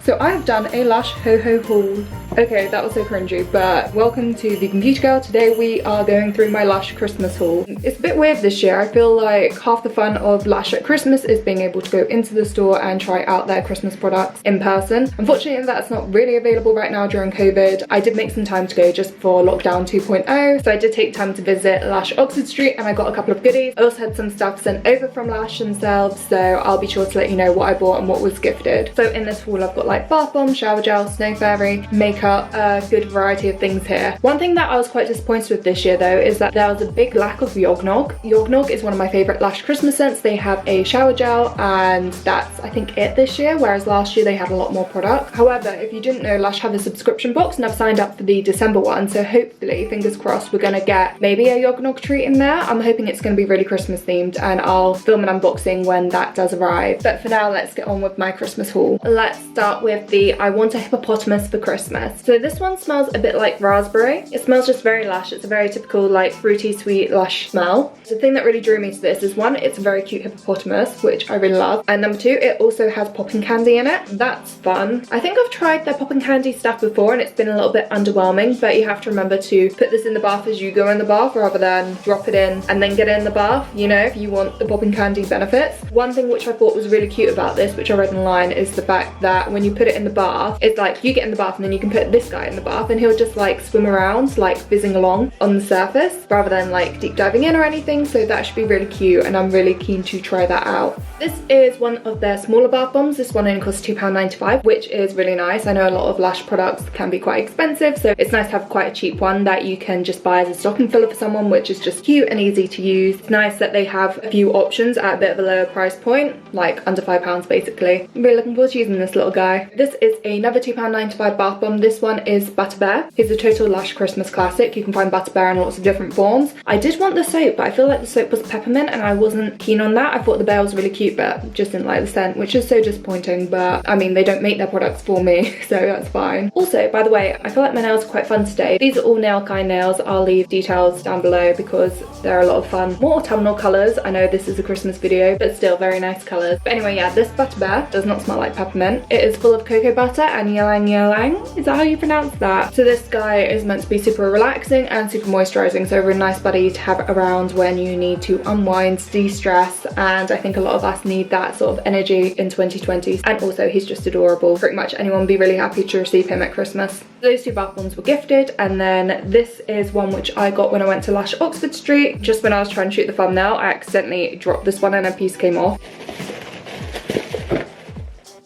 So I have done a Lush Ho Ho haul. Okay, that was so cringy, but welcome to the Computer Girl. Today we are going through my Lush Christmas haul. It's a bit weird this year. I feel like half the fun of Lush at Christmas is being able to go into the store and try out their Christmas products in person. Unfortunately, that's not really available right now during COVID. I did make some time to go just for lockdown 2.0, so I did take time to visit Lush Oxford Street and I got a couple of goodies. I also had some stuff sent over from Lush themselves, so I'll be sure to let you know what I bought and what was gifted. So in this haul I've got like bath bomb, shower gel, snow fairy, makeup, a good variety of things here. One thing that I was quite disappointed with this year though is that there was a big lack of Yognog. Yognog is one of my favourite Lush Christmas scents. They have a shower gel and that's I think it this year, whereas last year they had a lot more products. However, if you didn't know, Lush have a subscription box and I've signed up for the December one, so hopefully, fingers crossed, we're gonna get maybe a Yognog treat in there. I'm hoping it's gonna be really Christmas themed and I'll film an unboxing when that does arrive. But for now, let's get on with my Christmas haul. Let's start with the I want a hippopotamus for Christmas. So this one smells a bit like raspberry. It smells just very Lush. It's a very typical like fruity sweet Lush smell. The thing that really drew me to this is one, it's a very cute hippopotamus, which I really love, and number two, it also has popping candy in it. That's fun. I think I've tried their popping candy stuff before and it's been a little bit underwhelming, but you have to remember to put this in the bath as you go in the bath rather than drop it in and then get in the bath, you know, if you want the popping candy benefits. One thing which I thought was really cute about this, which I read online, is the fact that when you put it in the bath, it's like you get in the bath and then you can put this guy in the bath and he'll just like swim around, like fizzing along on the surface rather than like deep diving in or anything. So that should be really cute and I'm really keen to try that out. This is one of their smaller bath bombs. This one only costs £2.95, which is really nice. I know a lot of Lush products can be quite expensive, so it's nice to have quite a cheap one that you can just buy as a stocking filler for someone, which is just cute and easy to use. It's nice that they have a few options at a bit of a lower price point, like under £5 basically. I'm really looking forward to using this little guy. This is another £2.95 bath bomb. This one is Butter Bear. He's a total Lush Christmas classic. You can find Butter Bear in lots of different forms. I did want the soap, but I feel like the soap was peppermint and I wasn't keen on that. I thought the bear was really cute, but just didn't like the scent, which is so disappointing. But I mean, they don't make their products for me, so that's fine. Also, by the way, I feel like my nails are quite fun today. These are all NailKind nails. I'll leave details down below because they're a lot of fun. More autumnal colours. I know this is a Christmas video, but still very nice colours. But anyway, yeah, this Butter Bear does not smell like peppermint. It is full of cocoa butter and ylang ylang. Is that how you pronounce that? So this guy is meant to be super relaxing and super moisturising, so a really nice buddy to have around when you need to unwind, de-stress, and I think a lot of us need that sort of energy in 2020. And also he's just adorable. Pretty much anyone would be really happy to receive him at Christmas. Those two bath bombs were gifted, and then this is one which I got when I went to Lush Oxford Street. Just when I was trying to shoot the thumbnail, I accidentally dropped this one and a piece came off.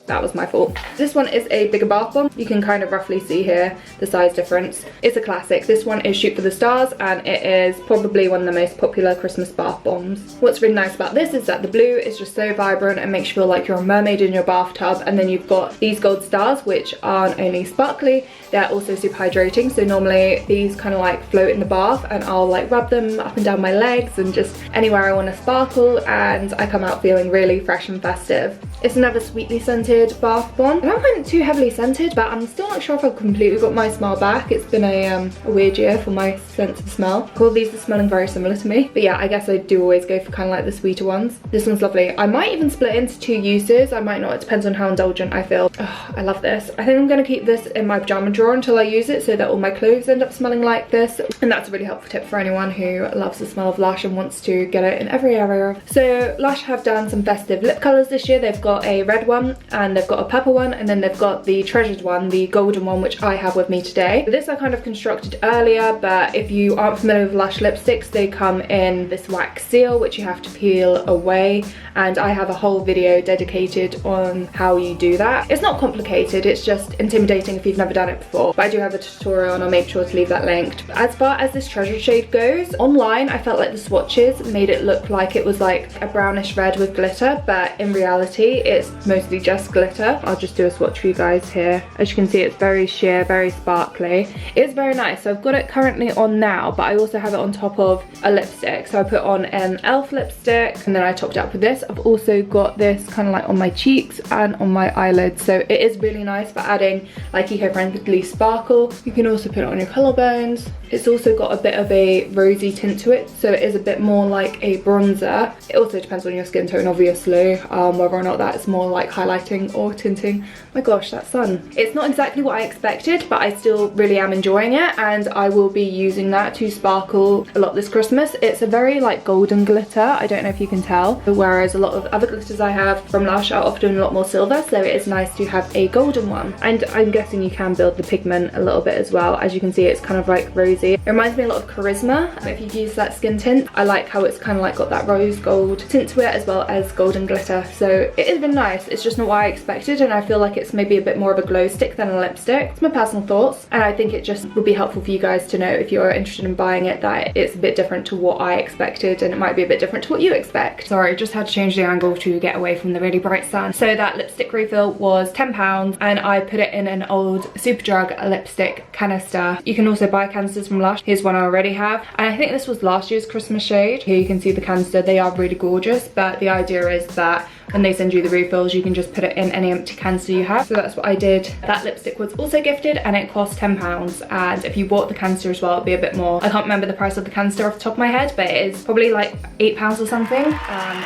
That was my fault. This one is a bigger bath bomb. You can kind of roughly see here the size difference. It's a classic. This one is Shoot for the Stars and it is probably one of the most popular Christmas bath bombs. What's really nice about this is that the blue is just so vibrant and makes you feel like you're a mermaid in your bathtub, and then you've got these gold stars which aren't only sparkly, they're also super hydrating. So normally these kind of like float in the bath and I'll like rub them up and down my legs and just anywhere I want to sparkle, and I come out feeling really fresh and festive. It's another sweetly scented bath bomb. I don't find it too heavily scented, but I'm still not sure if I've completely got my smell back. It's been a weird year for my sense of smell. All these are smelling very similar to me, but yeah, I guess I do always go for kind of like the sweeter ones. This one's lovely. I might even split it into 2 uses. I might not. It depends on how indulgent I feel. Oh, I love this. I think I'm going to keep this in my pajama drawer until I use it so that all my clothes end up smelling like this, and that's a really helpful tip for anyone who loves the smell of Lush and wants to get it in every area. So Lush have done some festive lip colours this year. They've got a red one and they've got a purple one, and then they've got the treasured one, the golden one, which I have with me today. This I kind of constructed earlier, but if you aren't familiar with Lush lipsticks, they come in this wax seal which you have to peel away, and I have a whole video dedicated on how you do that. It's not complicated, it's just intimidating if you've never done it before, but I do have a tutorial and I'll make sure to leave that linked. As far as this treasured shade goes, online I felt like the swatches made it look like it was like a brownish red with glitter, but in reality it's mostly just glitter. I'll just do a swatch for you guys here. As you can see, it's very sheer, very sparkly. It's very nice. So I've got it currently on now, but I also have it on top of a lipstick. So I put on an e.l.f. lipstick and then I topped it up with this. I've also got this kind of like on my cheeks and on my eyelids. So it is really nice for adding like eco-friendly sparkle. You can also put it on your collarbones. It's also got a bit of a rosy tint to it, so it is a bit more like a bronzer. It also depends on your skin tone, obviously, whether or not that's more like highlighting lightening or tinting. My gosh, that sun. It's not exactly what I expected, but I still really am enjoying it, and I will be using that to sparkle a lot this Christmas. It's a very like golden glitter. I don't know if you can tell, whereas a lot of other glitters I have from Lush are often a lot more silver, so it is nice to have a golden one. And I'm guessing you can build the pigment a little bit as well. As you can see, it's kind of like rosy. It reminds me a lot of Charisma. If you've used that skin tint, I like how it's kind of like got that rose gold tint to it as well as golden glitter. So it is been nice. It's just not what I expected, and I feel like it's maybe a bit more of a glow stick than a lipstick. It's my personal thoughts, and I think it just would be helpful for you guys to know if you're interested in buying it that it's a bit different to what I expected, and it might be a bit different to what you expect. Sorry, just had to change the angle to get away from the really bright sun. So that lipstick refill was £10, and I put it in an old Superdrug lipstick canister. You can also buy canisters from Lush. Here's one I already have, and I think this was last year's Christmas shade. Here you can see the canister. They are really gorgeous, but the idea is that when they send you the refills, you can just put it in any empty canister you have. So that's what I did. That lipstick was also gifted, and it cost £10, and if you bought the canister as well, it'd be a bit more. I can't remember the price of the canister off the top of my head, but it is probably like £8 or something.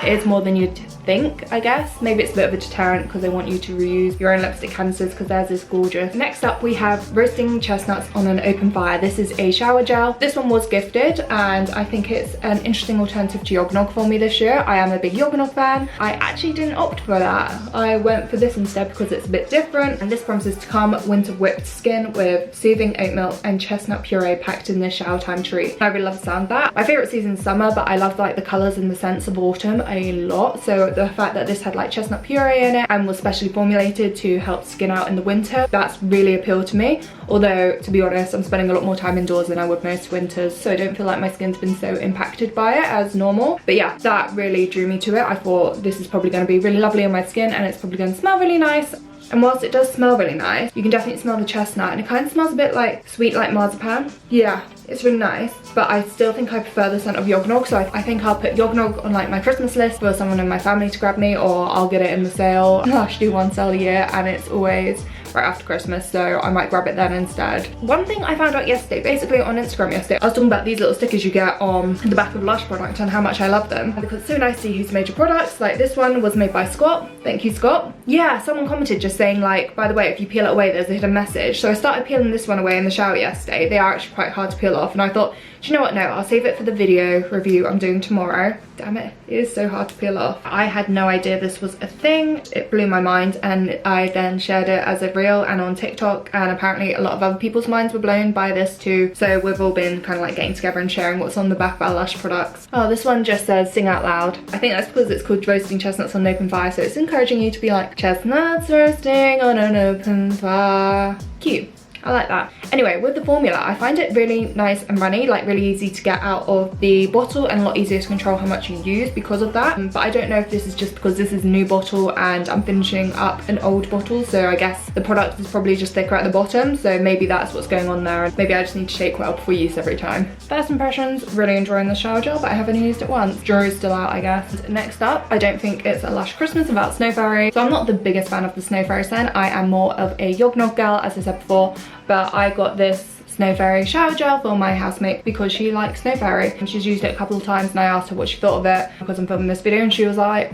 It is more than you'd think, I guess. Maybe it's a bit of a deterrent because they want you to reuse your own lipstick canisters, because theirs is gorgeous. Next up, we have roasting chestnuts on an open fire. This is a shower gel. This one was gifted, and I think it's an interesting alternative to Yogg Nog for me this year. I am a big Yogg Nog fan. I actually didn't opt for that. I went for this instead because it's a bit different, and this promises to calm winter whipped skin with soothing oat milk and chestnut puree packed in this shower time treat. I really love the sound of that. My favorite season is summer, but I love like the colors and the scents of autumn a lot. So the fact that this had like chestnut puree in it and was specially formulated to help skin out in the winter, that's really appealed to me. Although, to be honest, I'm spending a lot more time indoors than I would most winters, so I don't feel like my skin's been so impacted by it as normal. But yeah, that really drew me to it. I thought this is probably going to be really lovely on my skin, and it's probably going to smell really nice. And whilst it does smell really nice, you can definitely smell the chestnut, and it kind of smells a bit like sweet, like marzipan. Yeah, it's really nice, but I still think I prefer the scent of Yogg Nog, so I think I'll put Yogg Nog on like my Christmas list for someone in my family to grab me, or I'll get it in the sale. Lush do one sale a year, and it's always right after Christmas, so I might grab it then instead. One thing I found out yesterday, basically on Instagram yesterday, I was talking about these little stickers you get on the back of Lush product and how much I love them, because it's so nice to see who's made your products. Like this one was made by Scott. Thank you, Scott. Yeah, someone commented just saying like, by the way, if you peel it away, there's a hidden message. So I started peeling this one away in the shower yesterday. They are actually quite hard to peel off, and I thought, do you know what, no, I'll save it for the video review I'm doing tomorrow. Damn it, it is so hard to peel off. I had no idea this was a thing. It blew my mind, and I then shared it as a reel and on TikTok, and apparently a lot of other people's minds were blown by this too. So we've all been kind of like getting together and sharing what's on the back of our Lush products. Oh, this one just says sing out loud. I think that's because it's called roasting chestnuts on an open fire, so it's encouraging you to be like, chestnuts roasting on an open fire. Cute. I like that. Anyway, with the formula, I find it really nice and runny, like really easy to get out of the bottle and a lot easier to control how much you use because of that. But I don't know if this is just because this is a new bottle and I'm finishing up an old bottle, so I guess the product is probably just thicker at the bottom, so maybe that's what's going on there, and maybe I just need to shake well before use every time. First impressions, really enjoying the shower gel, but I haven't used it once. Jury's still out, I guess. Next up, I don't think it's a Lush Christmas without Snow Fairy. So I'm not the biggest fan of the Snow Fairy scent. I am more of a Yogg Nog girl, as I said before, but I got this Snow Fairy shower gel for my housemate because she likes Snow Fairy and she's used it a couple of times, and I asked her what she thought of it because I'm filming this video, and she was like,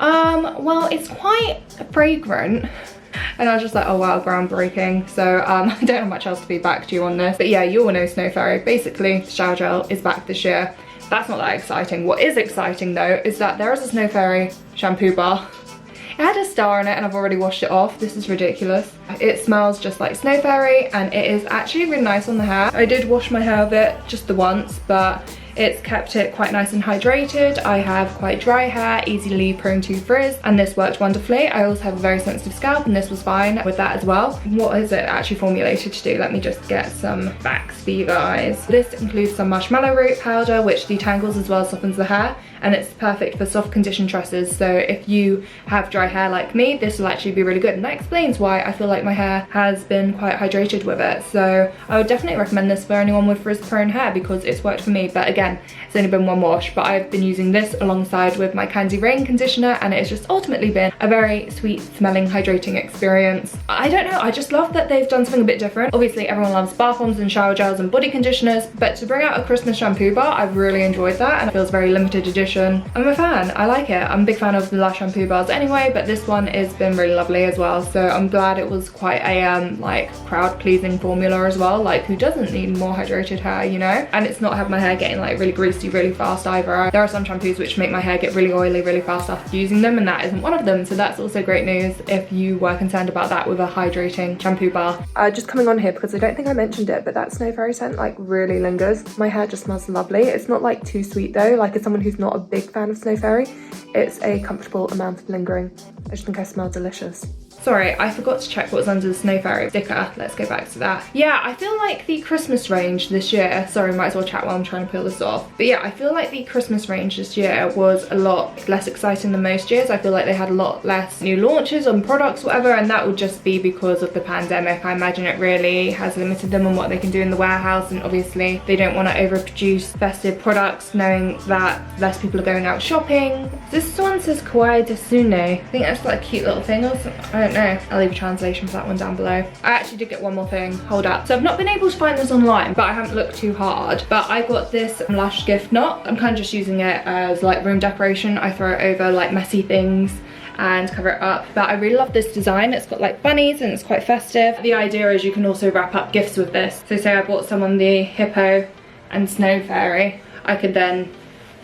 well, it's quite fragrant. And I was just like, oh wow, groundbreaking. So I don't have much else to feedback to you on this, but yeah, you all know Snow Fairy. Basically, the shower gel is back this year. That's not that exciting. What is exciting though is that there is a Snow Fairy shampoo bar. It had a star in it and I've already washed it off. This is ridiculous. It smells just like Snow Fairy, and it is actually really nice on the hair. I did wash my hair with it just the once, but it's kept it quite nice and hydrated. I have quite dry hair, easily prone to frizz, and this worked wonderfully. I also have a very sensitive scalp, and this was fine with that as well. What is it actually formulated to do? Let me just get some facts for you guys. This includes some marshmallow root powder, which detangles as well as softens the hair, and it's perfect for soft conditioned tresses. So if you have dry hair like me, this will actually be really good, and that explains why I feel like my hair has been quite hydrated with it. So I would definitely recommend this for anyone with frizz prone hair because it's worked for me. But again, again, it's only been one wash, but I've been using this alongside with my Candy Rain conditioner, and it's just ultimately been a very sweet smelling, hydrating experience. I don't know, I just love that they've done something a bit different. Obviously everyone loves bath bombs and shower gels and body conditioners, but to bring out a Christmas shampoo bar, I've really enjoyed that, and it feels very limited edition. I'm a fan, I like it. I'm a big fan of the Lush shampoo bars anyway, but this one has been really lovely as well, so I'm glad it was quite a like crowd pleasing formula as well. Like, who doesn't need more hydrated hair, you know? And it's not had my hair getting like really greasy really fast either. There are some shampoos which make my hair get really oily really fast after using them, and that isn't one of them, so that's also great news if you were concerned about that with a hydrating shampoo bar. Just coming on here because I don't think I mentioned it, but that Snow Fairy scent like really lingers. My hair just smells lovely. It's not like too sweet though, like as someone who's not a big fan of Snow Fairy, it's a comfortable amount of lingering. I just think I smell delicious. Sorry, I forgot to check what was under the Snow Fairy sticker. Let's go back to that. Yeah, I feel like the Christmas range this year, sorry, might as well chat while I'm trying to peel this off. But yeah, I feel like the Christmas range this year was a lot less exciting than most years. I feel like they had a lot less new launches on products, whatever, and that would just be because of the pandemic. I imagine it really has limited them on what they can do in the warehouse, and obviously they don't want to overproduce festive products knowing that less people are going out shopping. This one says Kawaii Desune. I think that's like a cute little thing or something. I don't know. I'll leave a translation for that one down below. I actually did get one more thing. Hold up. So I've not been able to find this online, but I haven't looked too hard. But I got this Lush gift knot. I'm kind of just using it as like room decoration. I throw it over like messy things and cover it up, but I really love this design. It's got like bunnies and it's quite festive. The idea is you can also wrap up gifts with this. So say I bought someone the hippo and Snow Fairy, I could then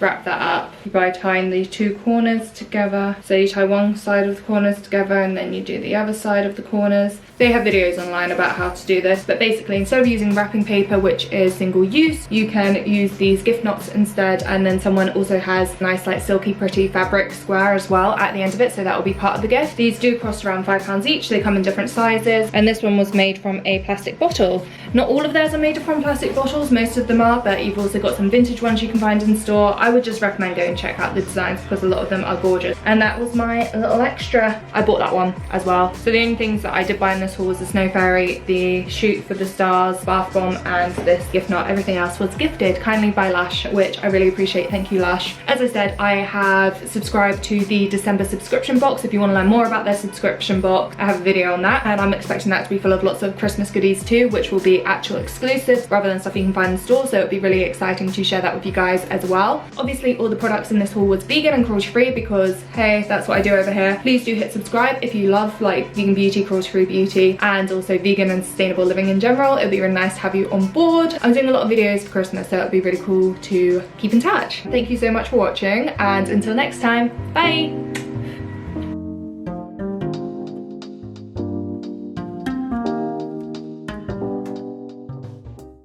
wrap that up by tying the two corners together. So you tie one side of the corners together and then you do the other side of the corners. They have videos online about how to do this, but basically instead of using wrapping paper, which is single use, you can use these gift knots instead, and then someone also has nice like silky pretty fabric square as well at the end of it, so that will be part of the gift. These do cost around £5 each. They come in different sizes, and this one was made from a plastic bottle. Not all of theirs are made from plastic bottles, most of them are, but you've also got some vintage ones you can find in store. I would just recommend going and check out the designs because a lot of them are gorgeous. And that was my little extra. I bought that one as well. So the only things that I did buy in this haul was the Snow Fairy, the shoot for the stars, bath bomb, and this gift knot. Everything else was gifted kindly by Lush, which I really appreciate. Thank you, Lush. As I said, I have subscribed to the December subscription box. If you want to learn more about their subscription box, I have a video on that, and I'm expecting that to be full of lots of Christmas goodies too, which will be actual exclusives rather than stuff you can find in store, so it'll be really exciting to share that with you guys as well. Obviously all the products in this haul was vegan and cruelty free because hey, that's what I do over here. Please do hit subscribe if you love like vegan beauty, cruelty free beauty, and also vegan and sustainable living in general. It'll be really nice to have you on board. I'm doing a lot of videos for Christmas, so it'll be really cool to keep in touch. Thank you so much for watching, and until next time, bye.